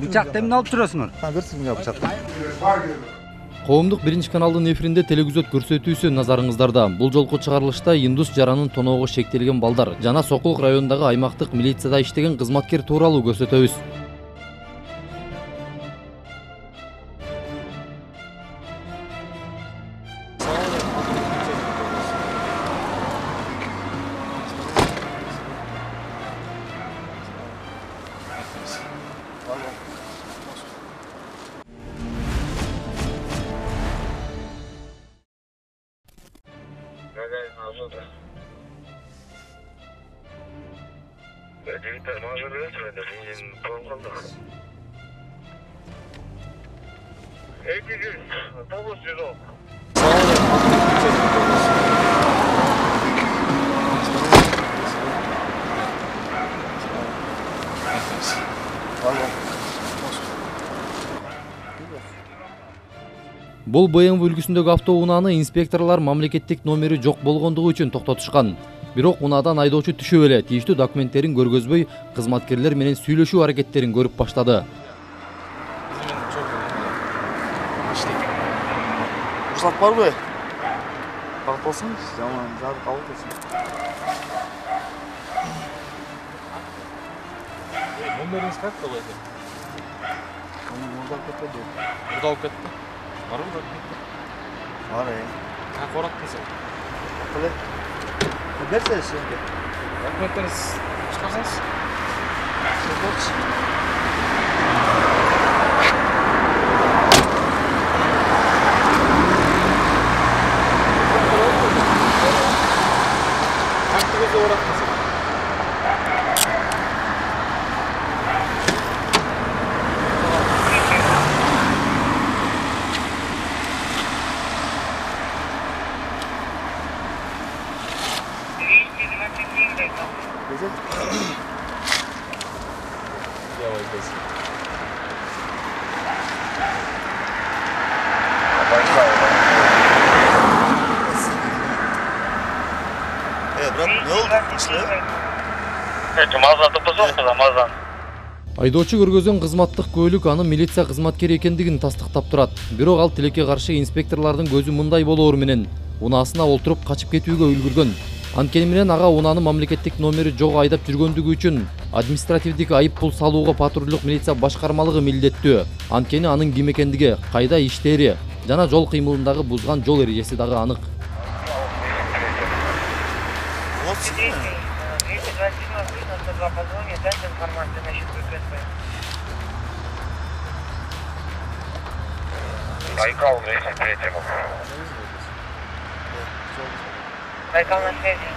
Bıçak demin alıp duruyorsunuz. Коомдук биринчи каналдын эфиринде телегүзөт көрсөтүүсү назарыңыздарда. Бул жолку чыгарылышта Индус жаранын тоноого шектелген балдар жана Сокулук районундагы аймактык милицияда иштеген кызматкер тууралуу көрсөтөбүз. Бул БМВ үлгүсүндөгү автоунааны инспекторлор мамлекеттик номери жок болгондугу үчүн токтотушкан. Бирок унаадан айдоочу түшүп эле тийиштүү документтерин көргөзбөй, кызматкерлер менен сүйлөшүү аракеттерин көрүп баштады. Рұқсат бар ғой? Бағыт болсын, жаман жарық алып болсын. Номеріңіз как қалайды? Мұрда алып кетті. Мұрда алып кетті? Бар ма? Бар, Как орат десең? Қалай? Берсе сізге. Документтеріңіз шығарсаңыз? Актыңызды орат десең? Айдоочу көргөзгөн кызматтык көлүк аны милиция кызматкери экендигин тастыктап турат. Бирок ал тилекке каршы инспекторлордун көзү мындай болоору менен унаасына олтуруп качып кетүүгө үлгүргөн. Анткени менен ага унааны мамлекеттик номери жок айдап жүргөндүгү үчүн административдик айып пул салууга патрулдук милиция башкармалыгы милдеттүү. Анткени анын ким экендиги, кайда иштери жана жол кыймылындагы бузган жол эрежеси дагы анык. Байкал 203-му. Байкал на связи.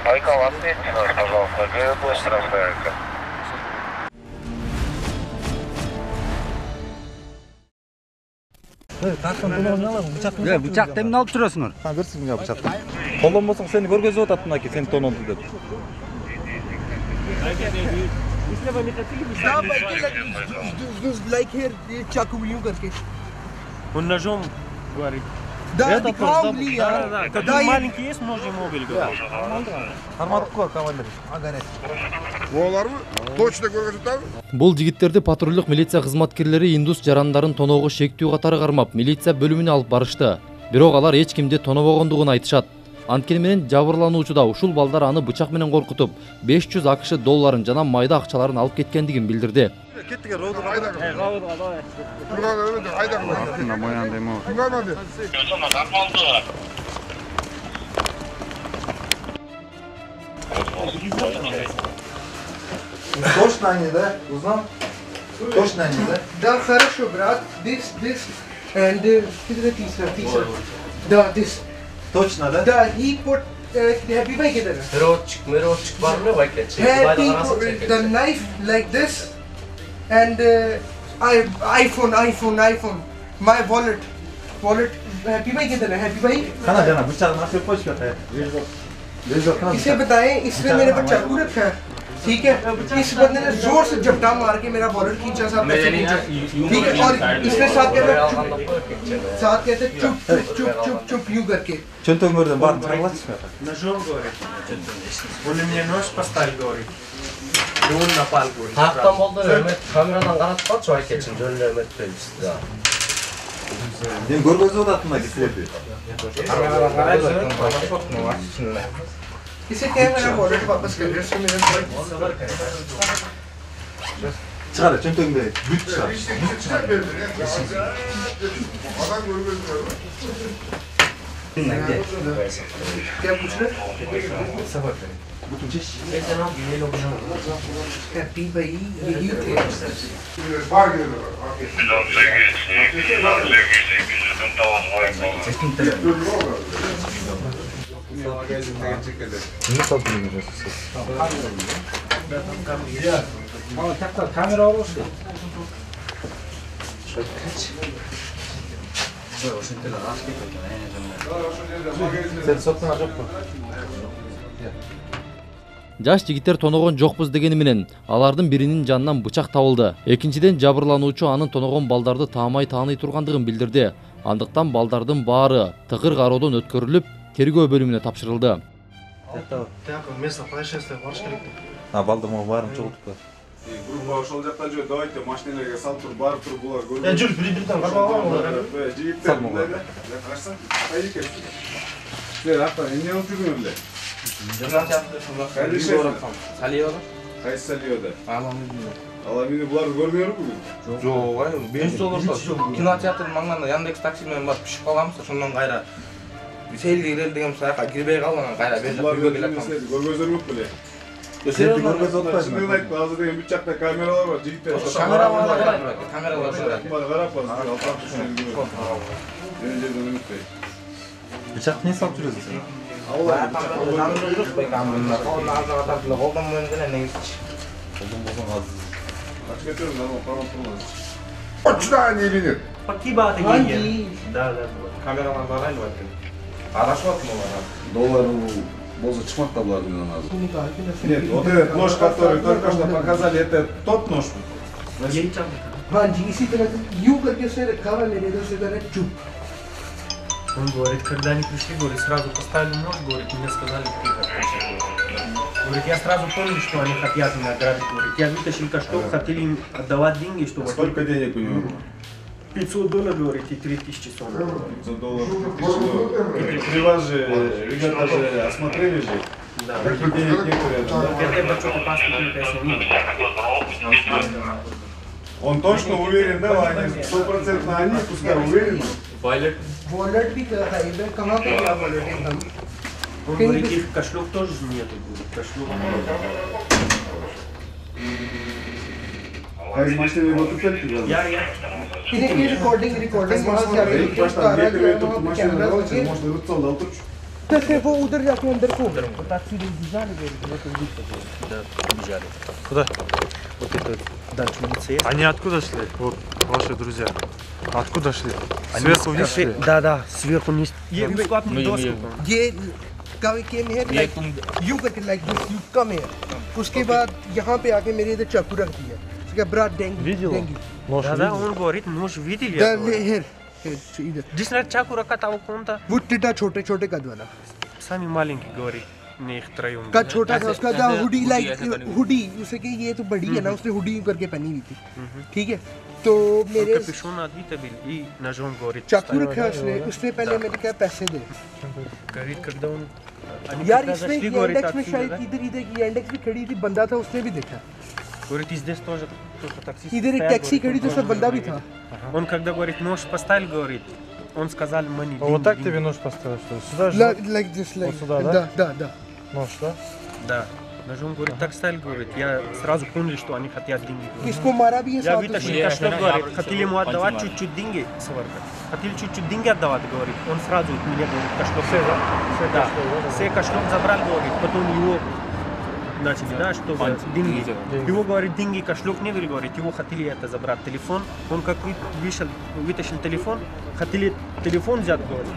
Байкал, ответьте нас, пожалуйста, где быстро разбирается. Bıçak demin alıp duruyorsunuz. Берсін мені бычақ. Қолданбасаң сені көргөзүп атат мынаки, сени тонолду деп. Like here, ये चाकू यूं करके. والنجوم говорит. Да, दिखाऊंगी यार. Когда маленький есть, можем мобиль говорить. Кармадык кой, командир. Олармы? Точно көргөзүп атабы? Бул жигиттерди патрулдук милиция кызматкерлери Индус жарандарын тоноого шектүү катары кармап, милиция бөлүмүнө алып барышты. Бирок алар эч кимди тонобогондугун айтышат. Анткени менен жабырлануучуда ушул балдар аны бычак менен коркутуп, 500 АКШ долларын жана майда акчаларын алып кеткендигин билдирди. Кеттік, роуды қайда қылды? Қайда қылды? Артында боян демо. Кімгамады? Точно они, да? Узнал? Точно они, да? Да, хорошо, брат. This, and तीसरा. Да, this. Точно, да? Да, he put happy भाई किधर है? Mirotchik var mı भाई क्या? Happy put the knife like this, and iPhone. My wallet. Happy भाई किधर है? Happy भाई? Kana jana, bıçağı nasıl koş götür? इसे बताएं, इसने मेरे पर चाकू रखा है, ठीक है? इस बंदे ने जोर से झपटा मार के मेरा वॉलेट खींचा, सब पैसे खींचा, ठीक है? और इसने साथ कहते चुप यूं करके. Çöntön gördüm, var mı? Çarlaç mı? Ножом говорит. Он мне нож поставил, говорит. No'nun Nepal ko'rish. Taqdan bo'ldi, Ömet kameradan qarab qolchi Vayketchin, jo'nli Ömet belgisi. Men ko'rgazib o'tatdimaki sizlarni. Kameradan qaraysiz, mana shu इसे क्या मेरा वॉलेट वापस कर दे इससे मेरा Çıkar, çöntüğünde güç çıkar. क्या पूछ रहे हैप्पी भाई यही थे Sen soktun acaba? Жаш жигиттер тоногон жокпуз дегени менен алардын биринин жанынан бычак табылды. Экинчиден жабырлануучу анын тоногон балдарды таамай тааный тургандыгын билдирди. Андыктан балдардын баары тыгыр кароодон өткөрүлүп, тергөө бөлүмүнө тапшырылды. Балдым барым чогултуп. Грубо ошол жактан жөө давайте машиналарга салып туруп барып туруп булар көрүп. жүр бири-бирден карап алган. Жигиттер мындай да. Карасаң, кайда экен? Силер апа, эмне болуп жүргөн эле? Кайсы Салиода? Аламини буларды көрмөйөр бүгүн? Жок, ай, $5 кинотеатр маңынан Яндекс такси менен барып түшүп каламыз, ошондон кайра селге кирели деген саяка кирбей калган, кайра бер жакка үйгө келет. Көргөзөрмөк беле. Сен көргөзүп атпайсың. Чындыгын айтпа, азыр деген бүт жакта камералар бар, жигиттер. Камералар бар. Карап бар, алтан түшүнүп. Жөн жерден үмүтпөй. Bıçak niye salып жүрөсүң сен? Aç götürün lan, o falan tutmaz. Очтан или нет? Паки бааты हाँ келген. जी Да. Камералар бар айыл бакен. Арашып атым олар. Доллар болса чыкмак да булар менен азыр. निकाल के ना Нет, вот этот нож, который только что показали, это тот нож? Yeni çam. हाँ जी इसी तरह से यूं करके उसने रखा हुआ मेरे इधर से इधर चुप Он говорит, когда они пришли, говорит, сразу поставили нож, говорит, мне сказали, ты как. Говорит, я сразу понял, что они хотят меня ограбить. Говорит, я вытащил кошелек, хотели им отдавать деньги, чтобы... Сколько денег у него? $500, говорит, и 3000 сомов. $500. При вас же, ребята же осмотрели же. Да. Каких денег нету рядом, да? Это что-то паспорт, конечно, нет. Он точно уверен, да, Ваня? 100% они, пускай уверены. वॉलेट भी है इधर कहाँ पे गया वॉलेट एकदम Он говорит, их кошелек тоже нету, говорит, кошелек. А из машины его тут только Я. इन्हें की रिकॉर्डिंग वहाँ से आगे Их пошла, ехали эту машину, कैमरा может, руцом дал тут. से वो उधर जाके अंदर को Да, убежали. Куда? Вот это дальше лице. Они откуда шли? Вот ваши друзья. Откуда шли? Сверху вниз шли? Да, сверху вниз. ये came here like you करके like this you come here उसके बाद यहाँ पे आके मेरे इधर चाकू रख दिया उसके बाद Видел? Нож Да, видел? он говорит, нож видели? да here इधर जिसने चाकू रखा था वो कौन था? वो टिटा छोटे छोटे कद वाला Самый маленький говорит, мне их троем. कद छोटा था उसका था हुडी लाइक हुडी उसे कि ये तो बड़ी है ना उसने हुडी करके पहनी हुई थी ठीक है तो मेरे Капюшон отбито был и ножом говорит. चाकू रखा उसने पहले मैंने कहा पैसे दे Говорит, когда он... यार इसमें इंडेक्स में शायद इधर इधर की इंडेक्स भी खड़ी थी बंदा था उसने भी देखा Говорит, и здесь тоже кто-то таксист. इधर एक टैक्सी खड़ी थी उसमें बंदा भी था Он когда говорит, нож поставил, говорит, он сказал, money. Вот так тебе нож поставил, что ли? Сюда же? like this like Вот сюда, да? да Нож, да? Да. Ножом, говорит, так ставил, говорит, я сразу понял, что они хотят деньги. इसको मारा भी है Я साथ вытащил उसने। кошелек, говорит, хотели ему отдавать чуть-чуть деньги, сварка. Хотели чуть-чуть деньги отдавать, говорит. Он сразу от меня, говорит, кошелек. Да. Все кошелек забрал, говорит, потом его начали, да, чтобы деньги. Его, говорит, деньги, кошелек не были, говорит, его хотели это забрать, телефон. Он как вытащил телефон, хотели телефон взять, говорит.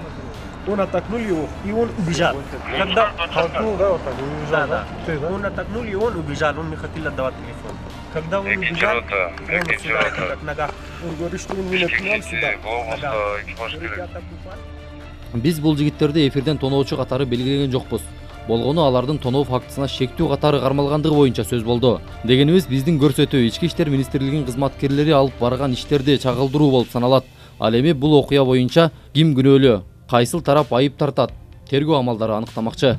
Он оттолкнул его, и он убежал. Когда... Толкнул, да, вот так, убежал, Да. Ты, да? Он оттолкнул, и он убежал, он не хотел отдавать телефон. Когда он убежал, он сюда, как нога. Он говорит, что он меня пинал сюда. Нога. Биз бул жигиттерди эфирден тоноочу катары белгилеген жокпуз. болгону алардын тоноо фактысына шектүү катары кармалгандыгы боюнча сөз болду. Дегенибиз биздин көрсөтүү Ички иштер министрлигинин кызматкерлери алып барган иштерди чагылдыруу болуп саналат. Ал эми бул окуя боюнча ким күнөөлүү, кайсыл тарап айып тартат? Тергөө амалдары аныктамакчы.